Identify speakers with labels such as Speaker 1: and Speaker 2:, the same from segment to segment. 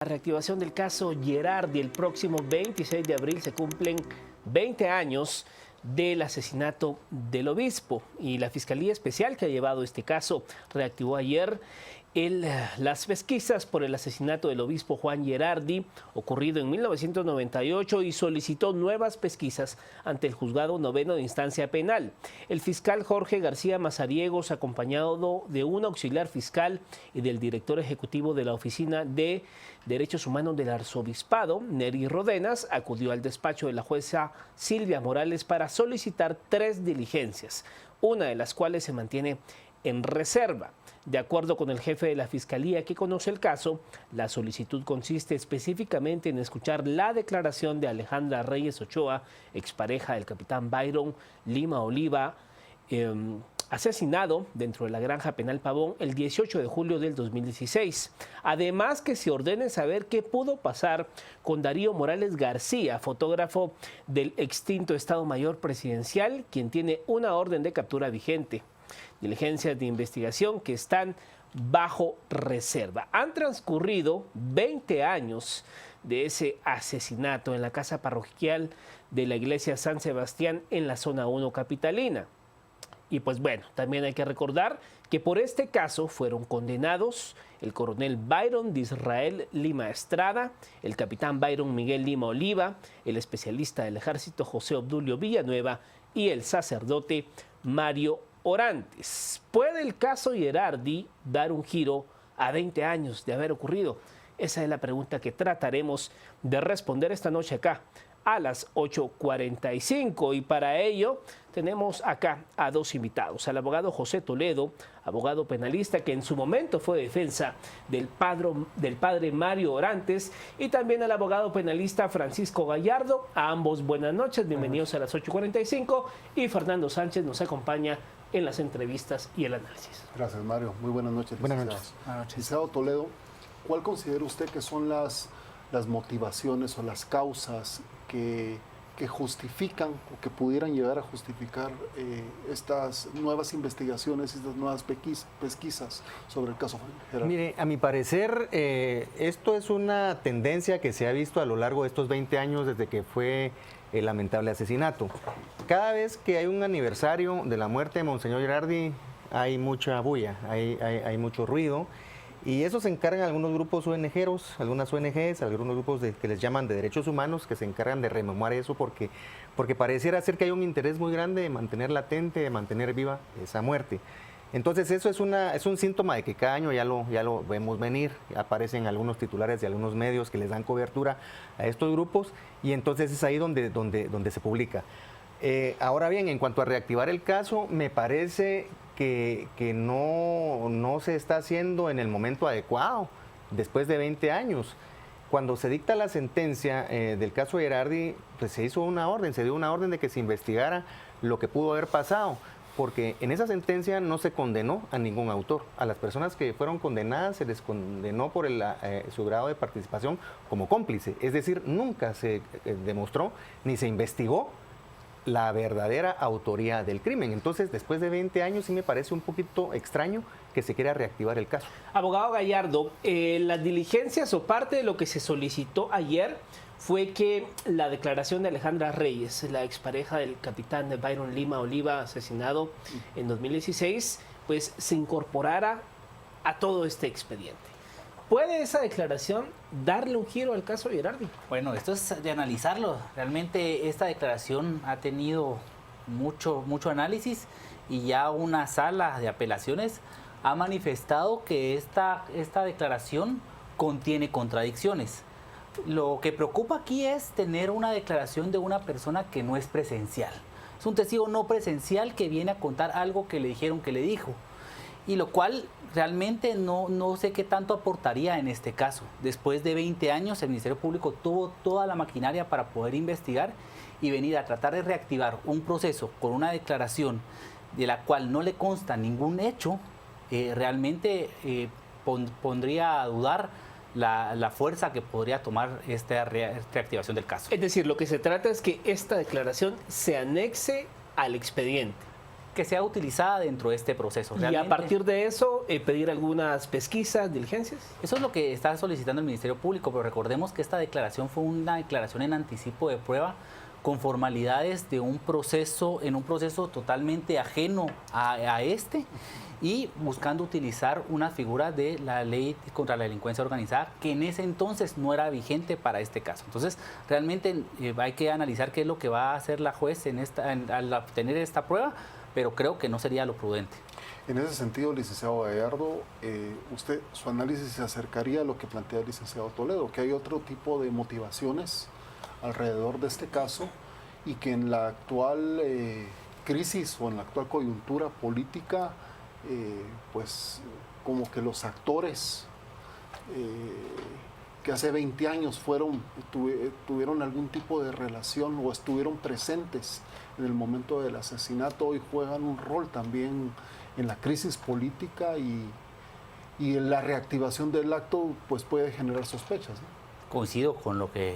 Speaker 1: La reactivación del caso Gerardi. El próximo 26 de abril se cumplen 20 años del asesinato del obispo, y la Fiscalía Especial que ha llevado este caso reactivó ayer las pesquisas por el asesinato del obispo Juan Gerardi, ocurrido en 1998, y solicitó nuevas pesquisas ante el Juzgado Noveno de Instancia Penal. El fiscal Jorge García Mazariegos, acompañado de un auxiliar fiscal y del director ejecutivo de la Oficina de Derechos Humanos del Arzobispado, Neri Rodenas, acudió al despacho de la jueza Silvia Morales para solicitar 3 diligencias, una de las cuales se mantiene en reserva. De acuerdo con el jefe de la Fiscalía que conoce el caso, la solicitud consiste específicamente en escuchar la declaración de Alejandra Reyes Ochoa, expareja del capitán Byron Lima Oliva, asesinado dentro de la granja penal Pavón el 18 de julio del 2016. Además, que se ordene saber qué pudo pasar con Darío Morales García, fotógrafo del extinto Estado Mayor Presidencial, quien tiene una orden de captura vigente. Diligencias de investigación que están bajo reserva. Han transcurrido 20 años de ese asesinato en la casa parroquial de la iglesia San Sebastián en la zona 1 capitalina. Y pues bueno, también hay que recordar que por este caso fueron condenados el coronel Byron de Israel Lima Estrada, el capitán Byron Miguel Lima Oliva, el especialista del ejército José Obdulio Villanueva y el sacerdote Mario Orantes. ¿Puede el caso Gerardi dar un giro a 20 años de haber ocurrido? Esa es la pregunta que trataremos de responder esta noche acá a las 8:45, y para ello tenemos acá a 2 invitados: al abogado José Toledo, abogado penalista que en su momento fue defensa del padre Mario Orantes, y también al abogado penalista Francisco Gallardo. A ambos buenas noches, bienvenidos a las 8:45, y Fernando Sánchez nos acompaña en las entrevistas y el análisis.
Speaker 2: Gracias, Mario. Muy buenas noches.
Speaker 3: Buenas noches.
Speaker 2: Licenciado Toledo, ¿cuál considera usted que son las motivaciones o las causas que justifican o que pudieran llegar a justificar estas nuevas investigaciones, estas nuevas pesquisas sobre el caso Gerardi?
Speaker 3: Mire, a mi parecer, esto es una tendencia que se ha visto a lo largo de estos 20 años desde que fue el lamentable asesinato. Cada vez que hay un aniversario de la muerte de Monseñor Gerardi, hay mucha bulla, hay mucho ruido. Y eso se encargan algunos grupos ONGeros, algunas ONGs, algunos grupos que les llaman de derechos humanos, que se encargan de rememorar eso porque pareciera ser que hay un interés muy grande de mantener latente, de mantener viva esa muerte. Entonces eso es un síntoma de que cada año ya lo vemos venir. Aparecen algunos titulares de algunos medios que les dan cobertura a estos grupos, y entonces es ahí donde se publica. Ahora bien, en cuanto a reactivar el caso, me parece que no se está haciendo en el momento adecuado, después de 20 años. Cuando se dicta la sentencia del caso Gerardi, pues se dio una orden de que se investigara lo que pudo haber pasado, porque en esa sentencia no se condenó a ningún autor. A las personas que fueron condenadas se les condenó por su grado de participación como cómplice, es decir, nunca se demostró ni se investigó la verdadera autoría del crimen. Entonces, después de 20 años, sí me parece un poquito extraño que se quiera reactivar el caso.
Speaker 1: Abogado Gallardo, las diligencias o parte de lo que se solicitó ayer fue que la declaración de Alejandra Reyes, la expareja del capitán de Byron Lima Oliva, asesinado en 2016, pues se incorporara a todo este expediente. ¿Puede esa declaración darle un giro al caso Gerardi?
Speaker 4: Bueno, esto es de analizarlo. Realmente esta declaración ha tenido mucho análisis, y ya una sala de apelaciones ha manifestado que esta declaración contiene contradicciones. Lo que preocupa aquí es tener una declaración de una persona que no es presencial. Es un testigo no presencial que viene a contar algo que le dijeron que le dijo, y lo cual realmente no sé qué tanto aportaría en este caso. Después de 20 años, el Ministerio Público tuvo toda la maquinaria para poder investigar, y venir a tratar de reactivar un proceso con una declaración de la cual no le consta ningún hecho, realmente pondría a dudar la fuerza que podría tomar esta reactivación del caso.
Speaker 1: Es decir, lo que se trata es que esta declaración se anexe al expediente.
Speaker 4: que sea utilizada dentro de este proceso.
Speaker 1: Y a partir de eso, pedir algunas pesquisas, diligencias.
Speaker 4: Eso es lo que está solicitando el Ministerio Público, pero recordemos que esta declaración fue una declaración en anticipo de prueba con formalidades de un proceso, en un proceso totalmente ajeno a este, y buscando utilizar una figura de la ley contra la delincuencia organizada que en ese entonces no era vigente para este caso. Entonces, realmente hay que analizar qué es lo que va a hacer la juez al obtener esta prueba, pero creo que no sería lo prudente.
Speaker 2: En ese sentido, licenciado Gallardo, su análisis se acercaría a lo que plantea el licenciado Toledo, que hay otro tipo de motivaciones alrededor de este caso y que en la actual crisis o en la actual coyuntura política, pues como que los actores que hace 20 años tuvieron algún tipo de relación o estuvieron presentes en el momento del asesinato, hoy juegan un rol también en la crisis política y en la reactivación del acto pues puede generar sospechas, ¿no?
Speaker 4: Coincido con lo que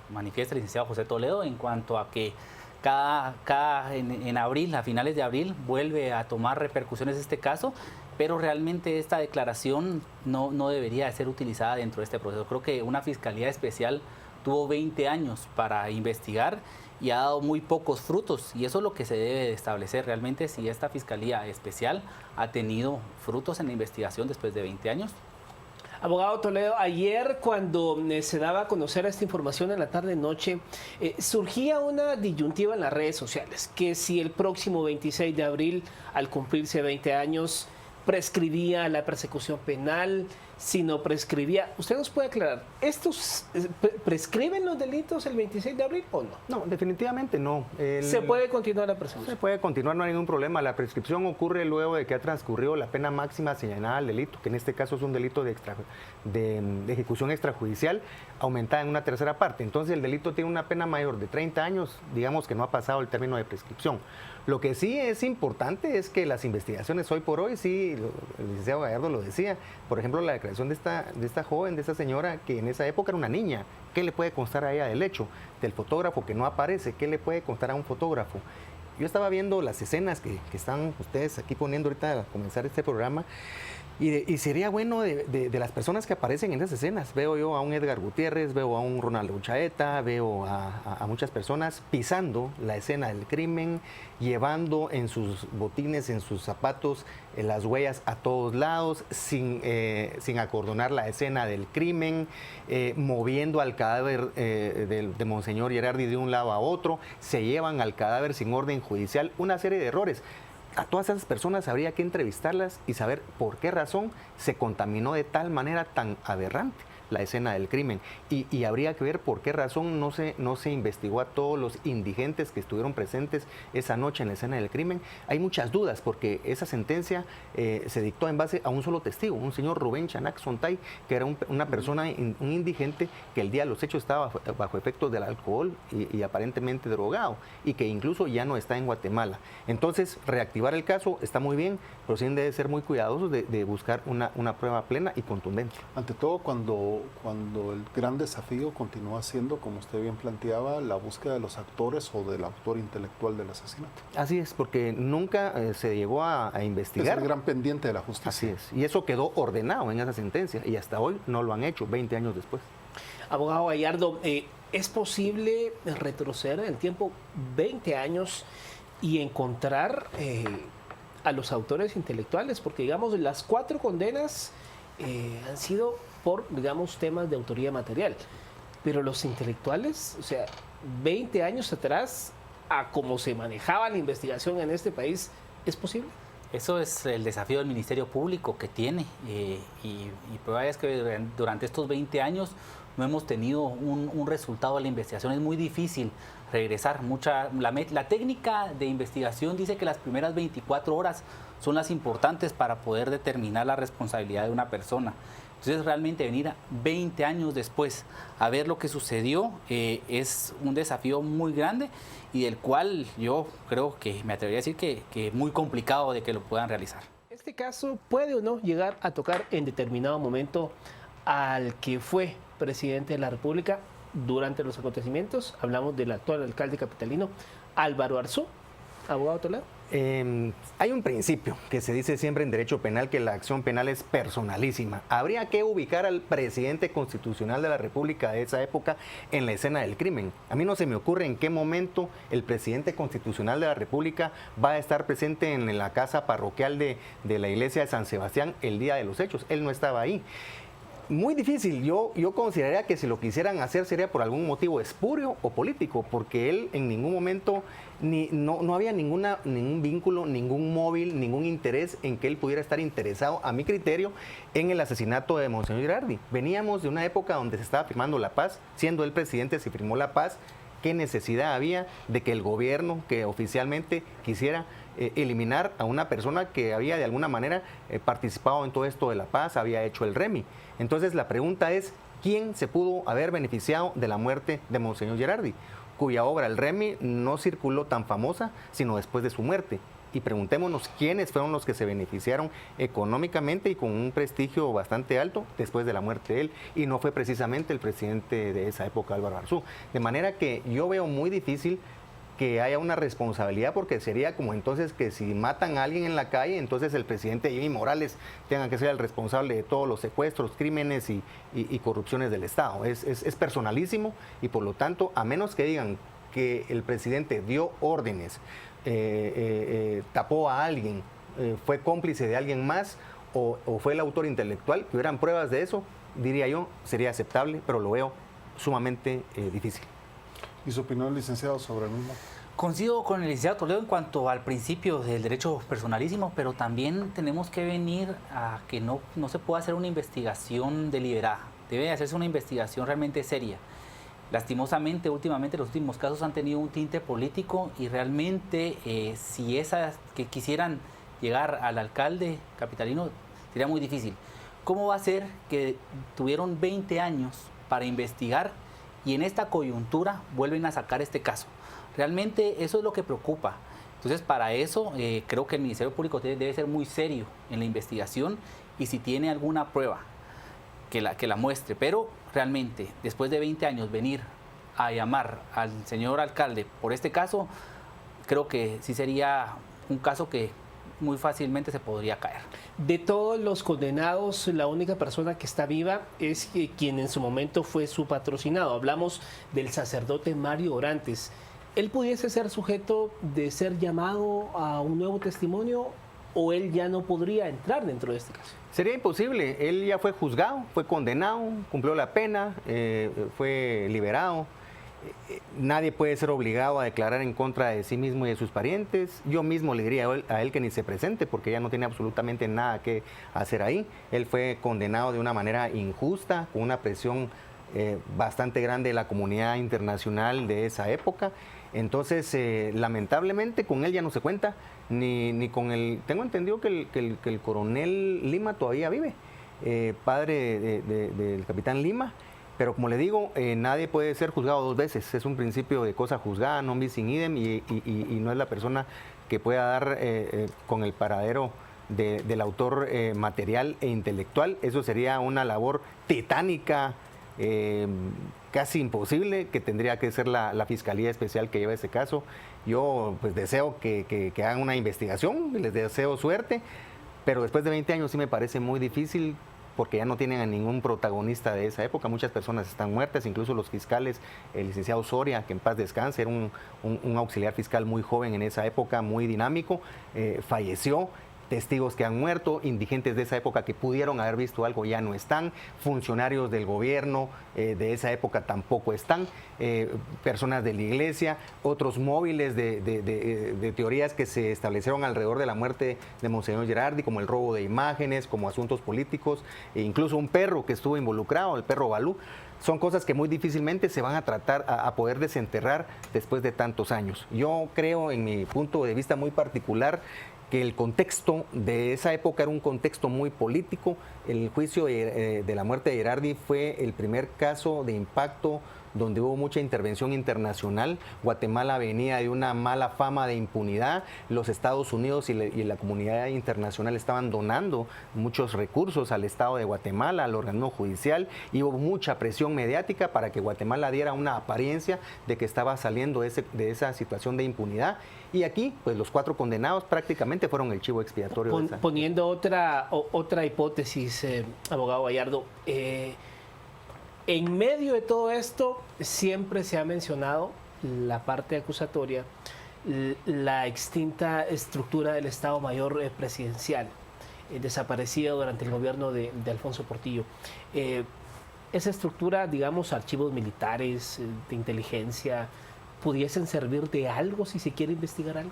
Speaker 4: manifiesta el licenciado José Toledo en cuanto a que en abril, a finales de abril, vuelve a tomar repercusiones este caso, pero realmente esta declaración no debería de ser utilizada dentro de este proceso. Creo que una fiscalía especial tuvo 20 años para investigar y ha dado muy pocos frutos, y eso es lo que se debe de establecer realmente, si esta fiscalía especial ha tenido frutos en la investigación después de 20 años.
Speaker 1: Abogado Toledo, ayer cuando se daba a conocer esta información en la tarde-noche, surgía una disyuntiva en las redes sociales, que si el próximo 26 de abril, al cumplirse 20 años, prescribía la persecución penal, si no prescribía. ¿Usted nos puede aclarar, estos prescriben los delitos el 26 de abril o no?
Speaker 3: No, definitivamente no.
Speaker 1: ¿Se puede continuar la persecución?
Speaker 3: Se puede continuar, no hay ningún problema. La prescripción ocurre luego de que ha transcurrido la pena máxima señalada al delito, que en este caso es un delito de ejecución extrajudicial, aumentada en una tercera parte. Entonces el delito tiene una pena mayor de 30 años, digamos que no ha pasado el término de prescripción. Lo que sí es importante es que las investigaciones hoy por hoy, sí, el licenciado Gallardo lo decía, por ejemplo, la declaración de esta joven, de esta señora, que en esa época era una niña, ¿qué le puede constar a ella del hecho? Del fotógrafo que no aparece, ¿qué le puede constar a un fotógrafo? Yo estaba viendo las escenas que están ustedes aquí poniendo ahorita a comenzar este programa, y sería bueno de las personas que aparecen en esas escenas. Veo yo a un Edgar Gutiérrez, veo a un Ronaldo Uchaeta, veo a muchas personas pisando la escena del crimen, llevando en sus botines, en sus zapatos, las huellas a todos lados, sin acordonar la escena del crimen, moviendo al cadáver de Monseñor Gerardi de un lado a otro, se llevan al cadáver sin orden judicial, una serie de errores. A todas esas personas habría que entrevistarlas y saber por qué razón se contaminó de tal manera tan aberrante la escena del crimen. Y habría que ver por qué razón no se investigó a todos los indigentes que estuvieron presentes esa noche en la escena del crimen. Hay muchas dudas porque esa sentencia se dictó en base a un solo testigo, un señor Rubén Chanac Sontay, que era una persona, un indigente que el día de los hechos estaba bajo efectos del alcohol y aparentemente drogado, y que incluso ya no está en Guatemala. Entonces, reactivar el caso está muy bien, pero sí debe ser muy cuidadosos de buscar una prueba plena y contundente.
Speaker 2: Ante todo, cuando el gran desafío continúa siendo, como usted bien planteaba, la búsqueda de los actores o del autor intelectual del asesinato.
Speaker 3: Así es, porque nunca se llegó a investigar.
Speaker 2: Es el gran pendiente de la justicia.
Speaker 3: Así es, y eso quedó ordenado en esa sentencia, y hasta hoy no lo han hecho, 20 años después.
Speaker 1: Abogado Gallardo, ¿es posible retroceder en el tiempo 20 años y encontrar a los autores intelectuales? Porque, digamos, las 4 condenas han sido por, digamos, temas de autoría material. Pero los intelectuales, o sea, 20 años atrás, a cómo se manejaba la investigación en este país, ¿es posible?
Speaker 4: Eso es el desafío del Ministerio Público que tiene. Y prueba es que durante estos 20 años no hemos tenido un resultado de la investigación. Es muy difícil regresar. La técnica de investigación dice que las primeras 24 horas son las importantes para poder determinar la responsabilidad de una persona. Entonces, realmente venir 20 años después a ver lo que sucedió es un desafío muy grande y del cual yo creo que me atrevería a decir que muy complicado de que lo puedan realizar.
Speaker 1: Este caso puede o no llegar a tocar en determinado momento al que fue presidente de la República durante los acontecimientos. Hablamos del actual alcalde capitalino, Álvaro Arzú. Abogado Toledo.
Speaker 3: Hay un principio que se dice siempre en derecho penal, que la acción penal es personalísima. Habría que ubicar al presidente constitucional de la República de esa época en la escena del crimen. A mí no se me ocurre en qué momento el presidente constitucional de la República va a estar presente en la casa parroquial de la iglesia de San Sebastián el día de los hechos. Él no estaba ahí. Muy difícil. Yo consideraría que si lo quisieran hacer sería por algún motivo espurio o político, porque él en ningún momento no había ningún vínculo, ningún móvil, ningún interés en que él pudiera estar interesado, a mi criterio, en el asesinato de Monseñor Girardi. Veníamos de una época donde se estaba firmando la paz, siendo él presidente se firmó la paz. ¿Qué necesidad había de que el gobierno, que oficialmente quisiera eliminar a una persona que había de alguna manera participado en todo esto de la paz, había hecho el REMI? Entonces la pregunta es, ¿quién se pudo haber beneficiado de la muerte de Monseñor Girardi, cuya obra, el REMI, no circuló tan famosa sino después de su muerte? Y preguntémonos quiénes fueron los que se beneficiaron económicamente y con un prestigio bastante alto después de la muerte de él, y no fue precisamente el presidente de esa época, Álvaro Arzú. De manera que yo veo muy difícil que haya una responsabilidad, porque sería como entonces que si matan a alguien en la calle, entonces el presidente Jimmy Morales tenga que ser el responsable de todos los secuestros, crímenes y corrupciones del Estado. Es personalísimo, y por lo tanto, a menos que digan que el presidente dio órdenes, tapó a alguien, fue cómplice de alguien más o fue el autor intelectual, que hubieran pruebas de eso, diría yo, sería aceptable, pero lo veo sumamente difícil.
Speaker 2: ¿Y su opinión, licenciado, sobre el mismo?
Speaker 4: Coincido con el licenciado Toledo en cuanto al principio del derecho personalísimo, pero también tenemos que venir a que no se puede hacer una investigación deliberada. Debe hacerse una investigación realmente seria. Lastimosamente, últimamente los últimos casos han tenido un tinte político, y realmente si esas que quisieran llegar al alcalde capitalino sería muy difícil. ¿Cómo va a ser que tuvieron 20 años para investigar y en esta coyuntura vuelven a sacar este caso? Realmente eso es lo que preocupa. Entonces, para eso creo que el Ministerio Público debe ser muy serio en la investigación, y si tiene alguna prueba que la muestre. Pero realmente, después de 20 años, venir a llamar al señor alcalde por este caso, creo que sí sería un caso que muy fácilmente se podría caer.
Speaker 1: De todos los condenados, la única persona que está viva es quien en su momento fue su patrocinado. Hablamos del sacerdote Mario Orantes. ¿Él pudiese ser sujeto de ser llamado a un nuevo testimonio, o él ya no podría entrar dentro de este caso?
Speaker 3: Sería imposible. Él ya fue juzgado, fue condenado, cumplió la pena, fue liberado. Nadie puede ser obligado a declarar en contra de sí mismo y de sus parientes. Yo mismo le diría a él que ni se presente, porque ya no tiene absolutamente nada que hacer ahí. Él fue condenado de una manera injusta, con una presión bastante grande de la comunidad internacional de esa época. Entonces, lamentablemente, con él ya no se cuenta, ni con el... Tengo entendido que el coronel Lima todavía vive, padre del capitán Lima. Pero como le digo, nadie puede ser juzgado dos veces. Es un principio de cosa juzgada, non bis in idem, y no es la persona que pueda dar con el paradero del autor material e intelectual. Eso sería una labor titánica, casi imposible, que tendría que ser la Fiscalía Especial que lleva ese caso. Yo pues deseo que hagan una investigación, les deseo suerte, pero después de 20 años sí me parece muy difícil, porque ya no tienen a ningún protagonista de esa época. Muchas personas están muertas, incluso los fiscales. El licenciado Soria, que en paz descanse, era un auxiliar fiscal muy joven en esa época, muy dinámico, falleció. Testigos que han muerto, indigentes de esa época que pudieron haber visto algo ya no están, funcionarios del gobierno de esa época tampoco están, personas de la iglesia, otros móviles de teorías que se establecieron alrededor de la muerte de Monseñor Girardi, como el robo de imágenes, como asuntos políticos, e incluso un perro que estuvo involucrado, el perro Balú. Son cosas que muy difícilmente se van a tratar a poder desenterrar después de tantos años. Yo creo, en mi punto de vista muy particular, que el contexto de esa época era un contexto muy político. El juicio de la muerte de Girardi fue el primer caso de impacto donde hubo mucha intervención internacional. Guatemala venía de una mala fama de impunidad. Los Estados Unidos y la comunidad internacional estaban donando muchos recursos al Estado de Guatemala, al organismo judicial, y hubo mucha presión mediática para que Guatemala diera una apariencia de que estaba saliendo de esa situación de impunidad. Y aquí, pues los 4 condenados prácticamente fueron el chivo expiatorio.
Speaker 1: Poniendo otra hipótesis, abogado Gallardo, en medio de todo esto siempre se ha mencionado la parte acusatoria, la extinta estructura del Estado Mayor presidencial, desaparecida durante el gobierno de Alfonso Portillo. Esa estructura, digamos, archivos militares, de inteligencia, ¿pudiesen servir de algo si se quiere investigar algo?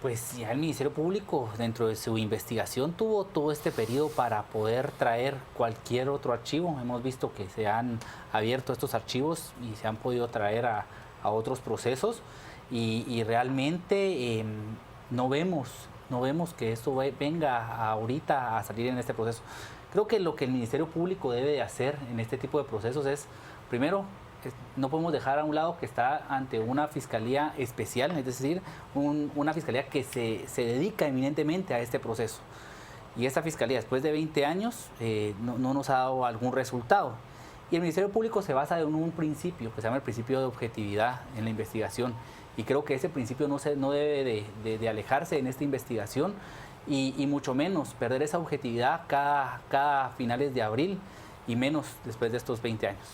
Speaker 4: Pues ya el Ministerio Público, dentro de su investigación, tuvo todo este periodo para poder traer cualquier otro archivo. Hemos visto que se han abierto estos archivos y se han podido traer a otros procesos y realmente no vemos que esto venga ahorita a salir en este proceso. Creo que lo que el Ministerio Público debe de hacer en este tipo de procesos es, primero, no podemos dejar a un lado que está ante una fiscalía especial, es decir, una fiscalía que se dedica eminentemente a este proceso. Y esta fiscalía, después de 20 años, no nos ha dado algún resultado. Y el Ministerio Público se basa en un principio que se llama el principio de objetividad en la investigación. Y creo que ese principio no debe de alejarse en esta investigación y mucho menos perder esa objetividad cada finales de abril y menos después de estos 20 años.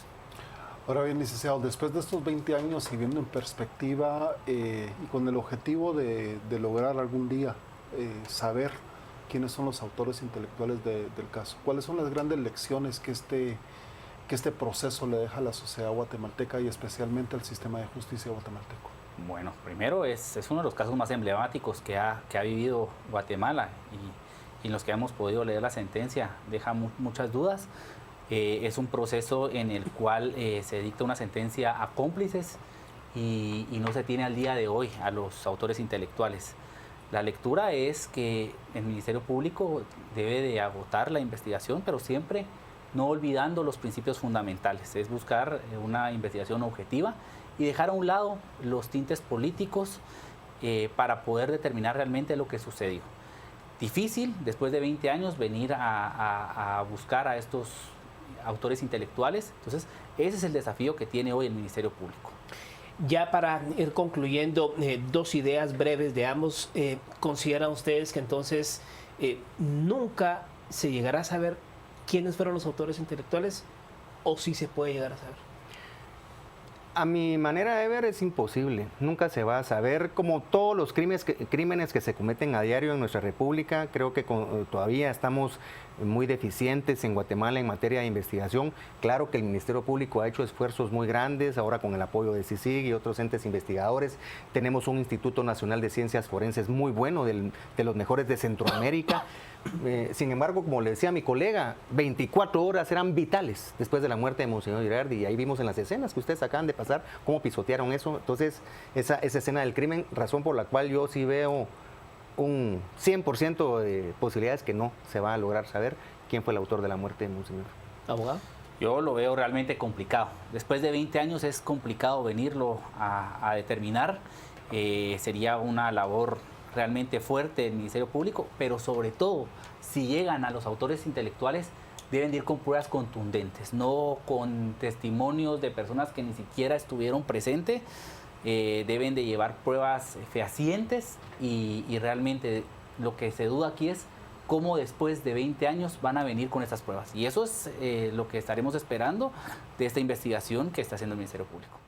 Speaker 2: Ahora bien, licenciado, después de estos 20 años y viendo en perspectiva y con el objetivo de lograr algún día saber quiénes son los autores intelectuales del caso, ¿cuáles son las grandes lecciones que este proceso le deja a la sociedad guatemalteca y especialmente al sistema de justicia guatemalteco?
Speaker 4: Bueno, primero es uno de los casos más emblemáticos que ha vivido Guatemala y en los que hemos podido leer la sentencia deja muchas dudas. Es un proceso en el cual se dicta una sentencia a cómplices y no se tiene al día de hoy a los autores intelectuales. La lectura es que el Ministerio Público debe de agotar la investigación, pero siempre no olvidando los principios fundamentales. Es buscar una investigación objetiva y dejar a un lado los tintes políticos para poder determinar realmente lo que sucedió. Difícil, después de 20 años, venir a buscar a estos autores intelectuales. Entonces, ese es el desafío que tiene hoy el Ministerio Público.
Speaker 1: Ya para ir concluyendo, 2 ideas breves de ambos. ¿Consideran ustedes que entonces nunca se llegará a saber quiénes fueron los autores intelectuales o sí se puede llegar a saber?
Speaker 3: A mi manera de ver es imposible, nunca se va a saber. Como todos los crímenes que se cometen a diario en nuestra república, creo que todavía estamos muy deficientes en Guatemala en materia de investigación. Claro que el Ministerio Público ha hecho esfuerzos muy grandes, ahora con el apoyo de CICIG y otros entes investigadores. Tenemos un Instituto Nacional de Ciencias Forenses muy bueno, de los mejores de Centroamérica. Sin embargo, como le decía a mi colega, 24 horas eran vitales después de la muerte de Monseñor Girardi, y ahí vimos en las escenas que ustedes acaban de pasar cómo pisotearon eso. Entonces, esa escena del crimen, razón por la cual yo sí veo un 100% de posibilidades que no se va a lograr saber quién fue el autor de la muerte de Monseñor.
Speaker 1: ¿Abogado?
Speaker 4: Yo lo veo realmente complicado. Después de 20 años es complicado venirlo a determinar. Sería una labor realmente fuerte del Ministerio Público, pero sobre todo, si llegan a los autores intelectuales, deben de ir con pruebas contundentes, no con testimonios de personas que ni siquiera estuvieron presentes. Deben de llevar pruebas fehacientes y realmente lo que se duda aquí es cómo después de 20 años van a venir con estas pruebas. Y eso es lo que estaremos esperando de esta investigación que está haciendo el Ministerio Público.